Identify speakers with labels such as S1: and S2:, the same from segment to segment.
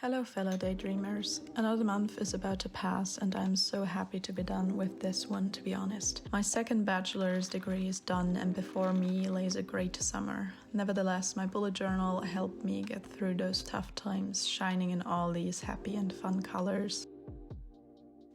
S1: Hello fellow daydreamers. Another month is about to pass and I'm so happy to be done with this one, to be honest. My second bachelor's degree is done and before me lays a great summer. Nevertheless, my bullet journal helped me get through those tough times, shining in all these happy and fun colors.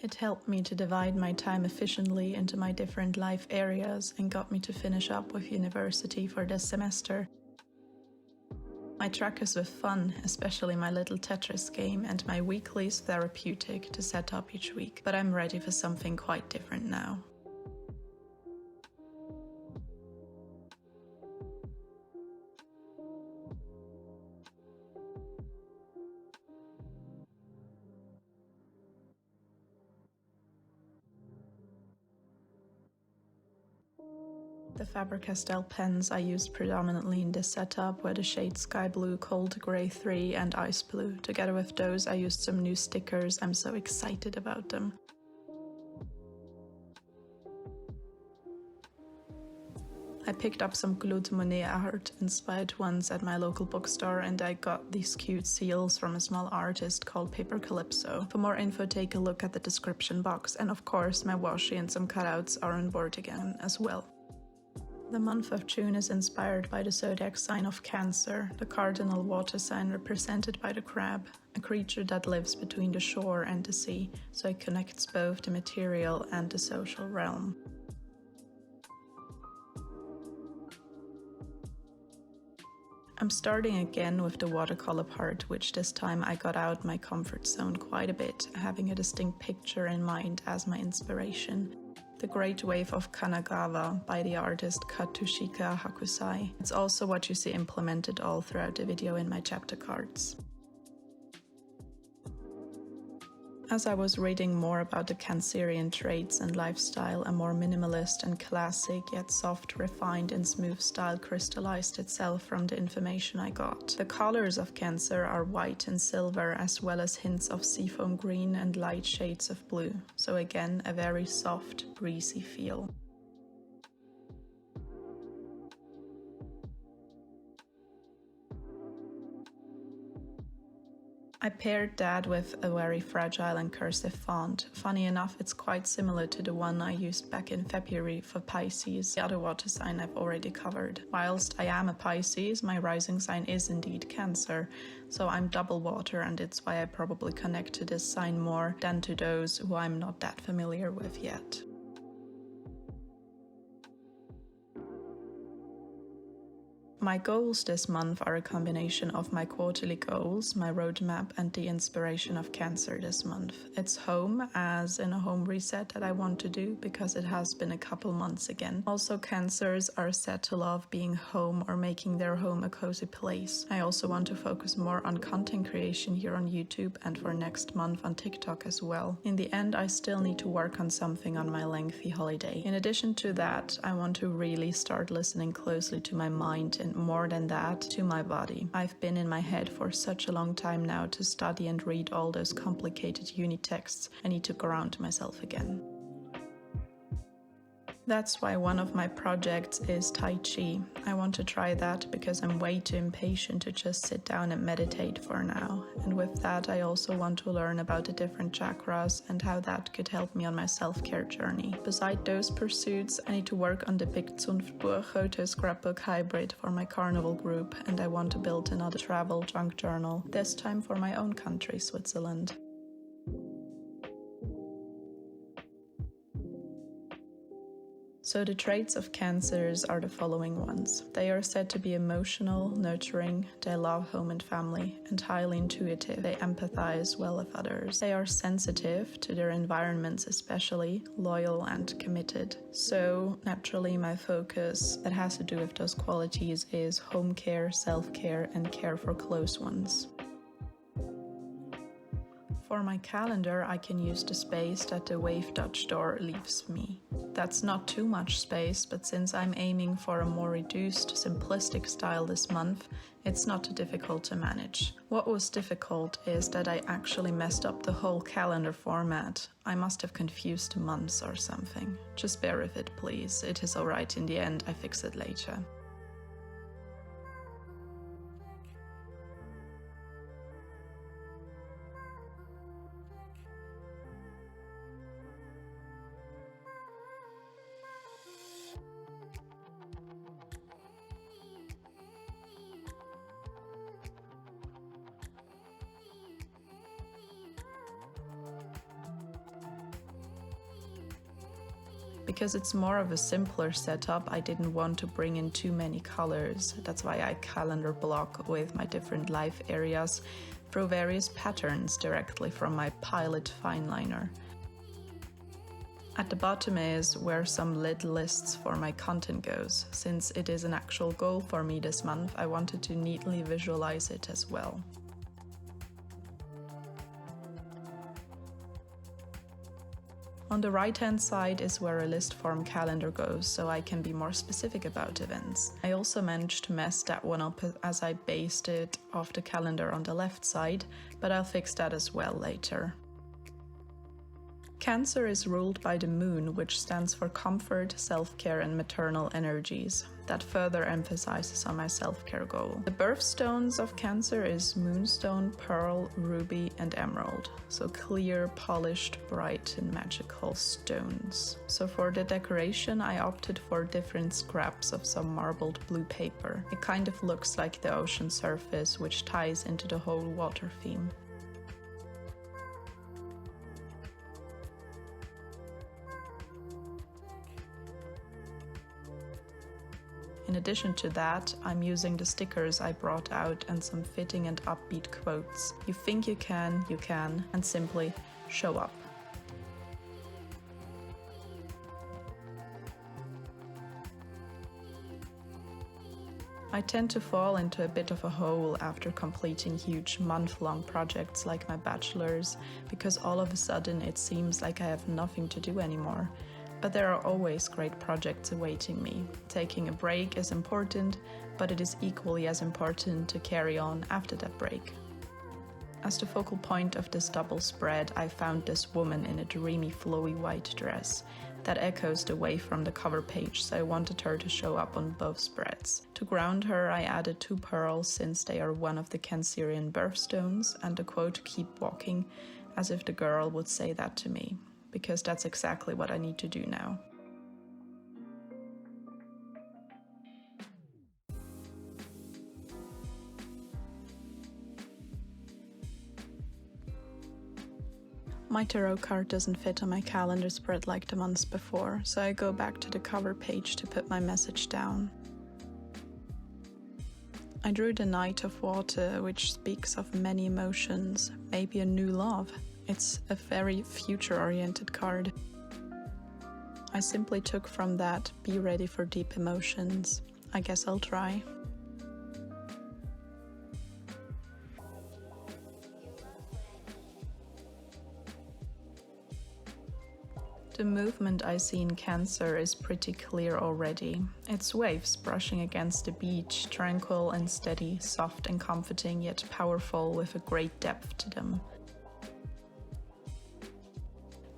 S1: It helped me to divide my time efficiently into my different life areas and got me to finish up with university for this semester. My trackers were fun, especially my little Tetris game, and my weeklies therapeutic to set up each week, but I'm ready for something quite different now. The Faber-Castell pens I used predominantly in this setup were the shades Sky Blue, Cold Grey 3 and Ice Blue. Together with those I used some new stickers, I'm so excited about them. I picked up some Claude Monet art inspired ones at my local bookstore and I got these cute seals from a small artist called Paper Calypso. For more info, take a look at the description box, and of course my washi and some cutouts are on board again as well. The month of June is inspired by the zodiac sign of Cancer, the cardinal water sign represented by the crab, a creature that lives between the shore and the sea, so it connects both the material and the social realm. I'm starting again with the watercolor part, which this time I got out my comfort zone quite a bit, having a distinct picture in mind as my inspiration. The Great Wave of Kanagawa by the artist Katsushika Hakusai. It's also what you see implemented all throughout the video in my chapter cards. As I was reading more about the Cancerian traits and lifestyle, a more minimalist and classic yet soft, refined and smooth style crystallized itself from the information I got. The colors of Cancer are white and silver, as well as hints of seafoam green and light shades of blue. So again, a very soft, breezy feel. I paired that with a very fragile and cursive font. Funny enough, it's quite similar to the one I used back in February for Pisces, the other water sign I've already covered. Whilst I am a Pisces, my rising sign is indeed Cancer, so I'm double water, and it's why I probably connect to this sign more than to those who I'm not that familiar with yet. My goals this month are a combination of my quarterly goals, my roadmap, and the inspiration of Cancer this month. It's home, as in a home reset that I want to do because it has been a couple months again. Also, Cancers are said to love being home or making their home a cozy place. I also want to focus more on content creation here on YouTube and for next month on TikTok as well. In the end, I still need to work on something on my lengthy holiday. In addition to that, I want to really start listening closely to my mind and more than that, to my body. I've been in my head for such a long time now to study and read all those complicated uni texts. I need to ground myself again. That's why one of my projects is Tai Chi. I want to try that because I'm way too impatient to just sit down and meditate for now. And with that, I also want to learn about the different chakras and how that could help me on my self-care journey. Beside those pursuits, I need to work on the big Zunftbuch photo scrapbook hybrid for my carnival group, and I want to build another travel junk journal, this time for my own country, Switzerland. So the traits of Cancers are the following ones. They are said to be emotional, nurturing, they love home and family, and highly intuitive. They empathize well with others. They are sensitive to their environments especially, loyal and committed. So naturally my focus that has to do with those qualities is home care, self-care, and care for close ones. For my calendar, I can use the space that the Wave Dutch door leaves me. That's not too much space, but since I'm aiming for a more reduced, simplistic style this month, it's not too difficult to manage. What was difficult is that I actually messed up the whole calendar format. I must have confused the months or something. Just bear with it, please. It is alright in the end, I fix it later. Because it's more of a simpler setup, I didn't want to bring in too many colors. That's why I calendar block with my different life areas through various patterns directly from my Pilot fineliner. At the bottom is where some lit lists for my content goes. Since it is an actual goal for me this month, I wanted to neatly visualize it as well. On the right-hand side is where a list form calendar goes, so I can be more specific about events. I also managed to mess that one up as I based it off the calendar on the left side, but I'll fix that as well later. Cancer is ruled by the moon, which stands for comfort, self-care and maternal energies. That further emphasizes on my self-care goal. The birthstones of Cancer is moonstone, pearl, ruby and emerald. So clear, polished, bright and magical stones. So for the decoration I opted for different scraps of some marbled blue paper. It kind of looks like the ocean surface, which ties into the whole water theme. In addition to that, I'm using the stickers I brought out and some fitting and upbeat quotes. You think you can, and simply show up. I tend to fall into a bit of a hole after completing huge month-long projects like my bachelor's, because all of a sudden it seems like I have nothing to do anymore. But there are always great projects awaiting me. Taking a break is important, but it is equally as important to carry on after that break. As the focal point of this double spread, I found this woman in a dreamy, flowy white dress that echoes the way from the cover page, so I wanted her to show up on both spreads. To ground her, I added 2 pearls since they are one of the Cancerian birthstones, and the quote "keep walking," as if the girl would say that to me. Because that's exactly what I need to do now. My tarot card doesn't fit on my calendar spread like the months before, so I go back to the cover page to put my message down. I drew the Knight of Water, which speaks of many emotions, maybe a new love. It's a very future-oriented card. I simply took from that, be ready for deep emotions. I guess I'll try. The movement I see in Cancer is pretty clear already. It's waves brushing against the beach, tranquil and steady, soft and comforting, yet powerful with a great depth to them.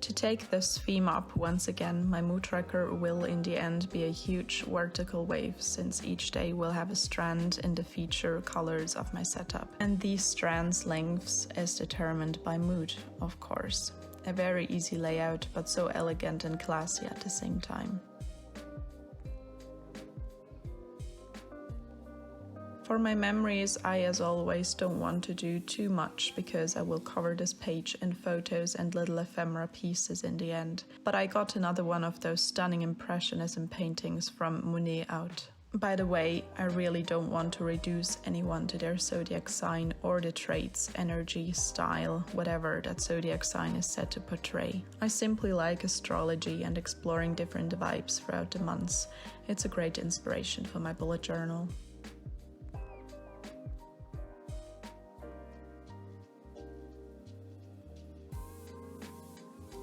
S1: To take this theme up once again, my mood tracker will in the end be a huge vertical wave, since each day will have a strand in the feature colors of my setup. And these strands' lengths is determined by mood, of course. A very easy layout, but so elegant and classy at the same time. For my memories, I as always don't want to do too much because I will cover this page in photos and little ephemera pieces in the end. But I got another one of those stunning impressionism paintings from Monet out. By the way, I really don't want to reduce anyone to their zodiac sign or the traits, energy, style, whatever that zodiac sign is set to portray. I simply like astrology and exploring different vibes throughout the months. It's a great inspiration for my bullet journal.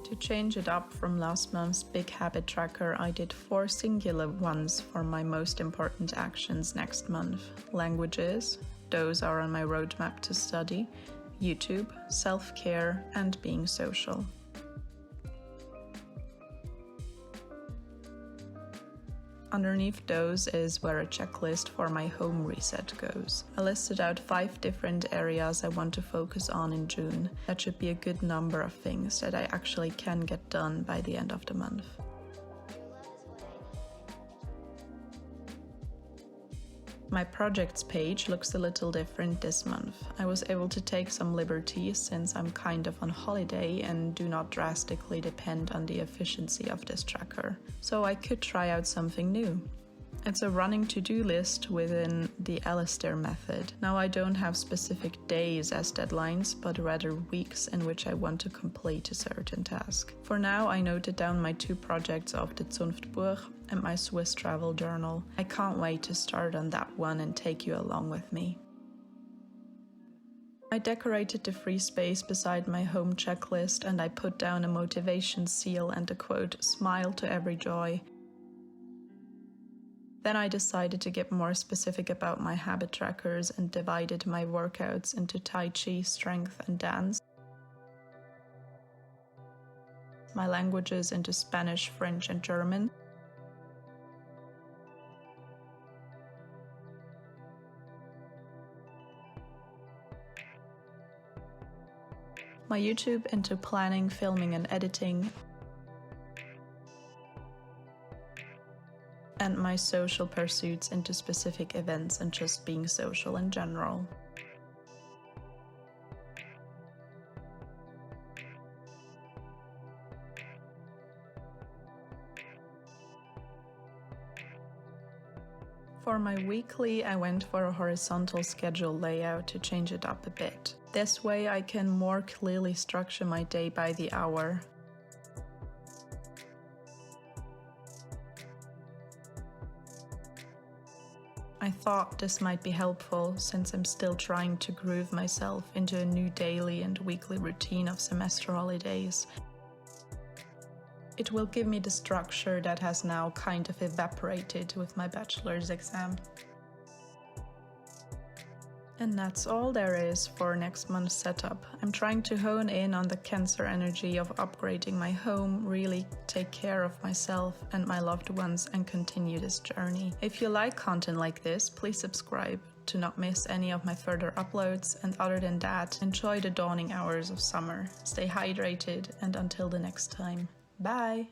S1: To change it up from last month's big habit tracker, I did 4 singular ones for my most important actions next month. Languages, those are on my roadmap to study, YouTube, self-care, and being social. Underneath those is where a checklist for my home reset goes. I listed out 5 different areas I want to focus on in June. That should be a good number of things that I actually can get done by the end of the month. My projects page looks a little different this month. I was able to take some liberties since I'm kind of on holiday and do not drastically depend on the efficiency of this tracker. So I could try out something new. It's a running to-do list within the Alistair method. Now I don't have specific days as deadlines, but rather weeks in which I want to complete a certain task. For now, I noted down my 2 projects of the Zunftbuch and my Swiss travel journal. I can't wait to start on that one and take you along with me. I decorated the free space beside my home checklist and I put down a motivation seal and the quote, "Smile to every joy." Then I decided to get more specific about my habit trackers and divided my workouts into Tai Chi, strength and dance, my languages into Spanish, French and German, my YouTube into planning, filming and editing, and my social pursuits into specific events and just being social in general. For my weekly, I went for a horizontal schedule layout to change it up a bit. This way I can more clearly structure my day by the hour. I thought this might be helpful since I'm still trying to groove myself into a new daily and weekly routine of semester holidays. It will give me the structure that has now kind of evaporated with my bachelor's exam. And that's all there is for next month's setup. I'm trying to hone in on the Cancer energy of upgrading my home, really take care of myself and my loved ones and continue this journey. If you like content like this, please subscribe to not miss any of my further uploads, and other than that, enjoy the dawning hours of summer. Stay hydrated and until the next time. Bye!